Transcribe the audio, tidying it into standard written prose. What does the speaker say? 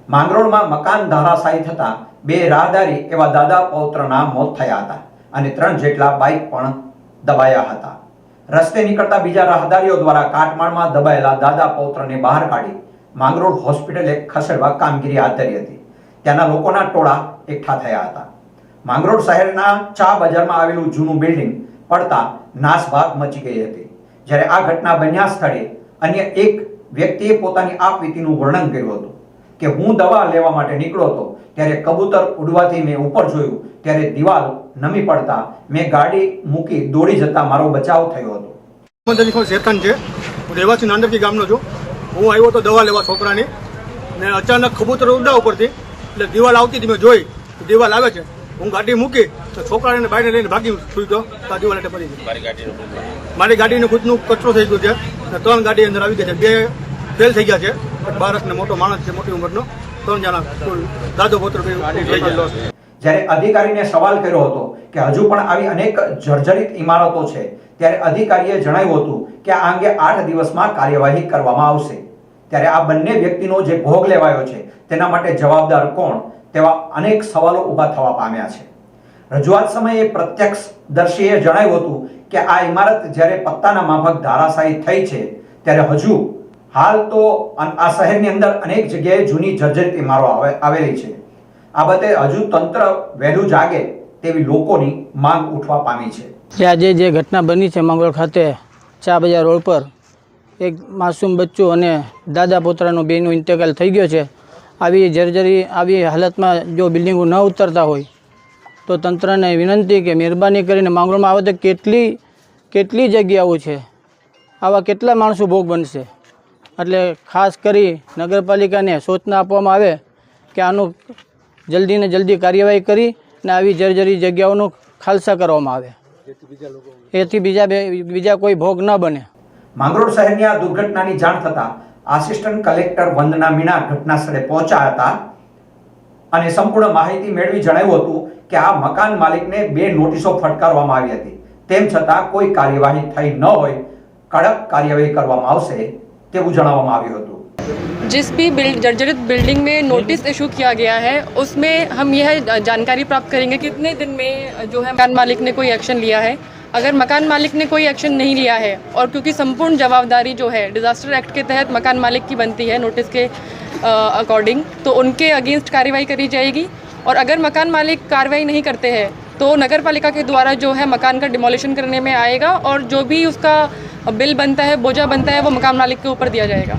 માંગરોળમાં મકાન ધરાશાયી થતા બે રાહદારી એવા દાદા પૌત્રના મોત થયા હતા અને 3 જેટલા બાઇક પણ દબાયા હતા। રસ્તે નીકળતા બીજા રાહદારીઓ દ્વારા કાટમાળમાં દબાયેલા દાદા પૌત્રને બહાર કાઢી માંગરોળ હોસ્પિટલે ખસેડવા કામગીરી હાથ ધરી હતી। ત્યાંના લોકોના ટોળા એકઠા થયા હતા। માંગરોળ શહેરના ચા બજારમાં આવેલું જૂનું બિલ્ડિંગ પડતા નાસભાગ મચી ગઈ હતી। જ્યારે આ ઘટના બન્યા સ્થળે અન્ય એક વ્યક્તિએ પોતાની આપવીતીનું વર્ણન કર્યું હતું કે હું દવા લેવા માટે નીકળ્યો હતો ત્યારે કબૂતર ઉડવાથી મેં ઉપર જોયું ત્યારે દિવાલ નમી પડતા મેં ગાડી મૂકી દોડી જતા મારો બચાવ થયો હતો। મંદિર શેતાન છે, હું રહેવાસી નાંદરકી ગામનો છું। હું આવ્યો તો દવા લેવા છોકરાની ને અચાનક કબૂતર ઉડ્યા ઉપરથી એટલે દિવાલ આવતી હતી, મેં જોઈ દિવાલ આવે છે, હું ગાડી મૂકી તો છોકરાને બાઈને લઈને ભાગી છૂટ્યો તો દિવાલ એટલે પડી ગઈ। મારી ગાડીનું ખુદનું કચરો થઈ ગયું છે ને 3 ગાડી અંદર આવી ગઈ છે, 2 ફેલ થઈ ગયા છે। બાળકને મોટો માણસ છે, મોટી ઉંમરનો, 3 જણા દાદો પોત્ર થઈ ગયેલો છે। જ્યારે અધિકારીને સવાલ કર્યો હતો કે હજુ પણ આવી અનેક જર્જરિત ઇમારતો છે ત્યારે અધિકારીએ જણાવ્યું હતું કે આ અંગે 8 દિવસમાં કાર્યવાહી કરવામાં આવશે। ત્યારે આ બંને વ્યક્તિનો જે ભોગ લેવાયો છે તેના માટે જવાબદાર કોણ તેવા અનેક સવાલો ઊભા થવા પામ્યા છે। રજૂઆત સમયે પ્રત્યક્ષદર્શીએ જણાવ્યું હતું કે આ ઇમારત જ્યારે પત્તાના માફક ધરાશાયી થઈ છે ત્યારે હજુ હાલ તો આ શહેરની અંદર અનેક જગ્યાએ જૂની જર્જરિત ઇમારતો આવેલી છે। આ બાબતે હજુ તંત્ર વહેલું જાગે તેવી લોકોની માંગ ઉઠવા પામી છે। આજે જે ઘટના બની છે માંગરોળ ખાતે ચા બજાર રોડ પર એક માસૂમ બચ્ચું અને દાદા પોતરાનો બેનો ઇન્તકાલ થઈ ગયો છે। આવી જર્જરી આવી હાલતમાં જો બિલ્ડિંગો ન ઉતરતા હોય તો તંત્રને વિનંતી કે મહેરબાની કરીને માંગરોળમાં આવે તો કેટલી જગ્યાઓ છે, આવા કેટલા માણસો ભોગ બનશે, એટલે ખાસ કરી નગરપાલિકાને સૂચના આપવામાં આવે કે આનું જલ્દી ને જલ્દી કાર્યવાહી કરી ને આવી જર્જરી જગ્યાઓનું ખાલસા કરવામાં આવે, એથી બીજા કોઈ ભોગ ન બને। માંગરોળ શહેરની આ દુર્ઘટનાની જાણ થતાં આસિસ્ટન્ટ કલેક્ટર વંદના મીણા ઘટના સ્થળે પહોંચ્યા હતા અને સંપૂર્ણ માહિતી મેળવી જણાવ્યું હતું કે આ મકાન માલિકને 2 નોટિસો ફટકારવામાં આવી હતી, તેમ છતાં કોઈ કાર્યવાહી થઈ ન હોય, કડક કાર્યવાહી કરવામાં આવશે તેવું જણાવવામાં આવ્યું હતું। जिस भी जर्जरित बिल्डिंग में नोटिस इशू किया गया है उसमें हम यह जानकारी प्राप्त करेंगे कि कितने दिन में जो है मकान मालिक ने कोई एक्शन लिया है। अगर मकान मालिक ने कोई एक्शन नहीं लिया है और क्योंकि संपूर्ण जवाबदारी जो है डिजास्टर एक्ट के तहत मकान मालिक की बनती है नोटिस के अकॉर्डिंग, तो उनके अगेंस्ट कार्रवाई करी जाएगी। और अगर मकान मालिक कार्रवाई नहीं करते हैं तो नगर पालिका के द्वारा जो है मकान का डिमोलिशन करने में आएगा और जो भी उसका बिल बनता है, बोझा बनता है, वो मकान मालिक के ऊपर दिया जाएगा।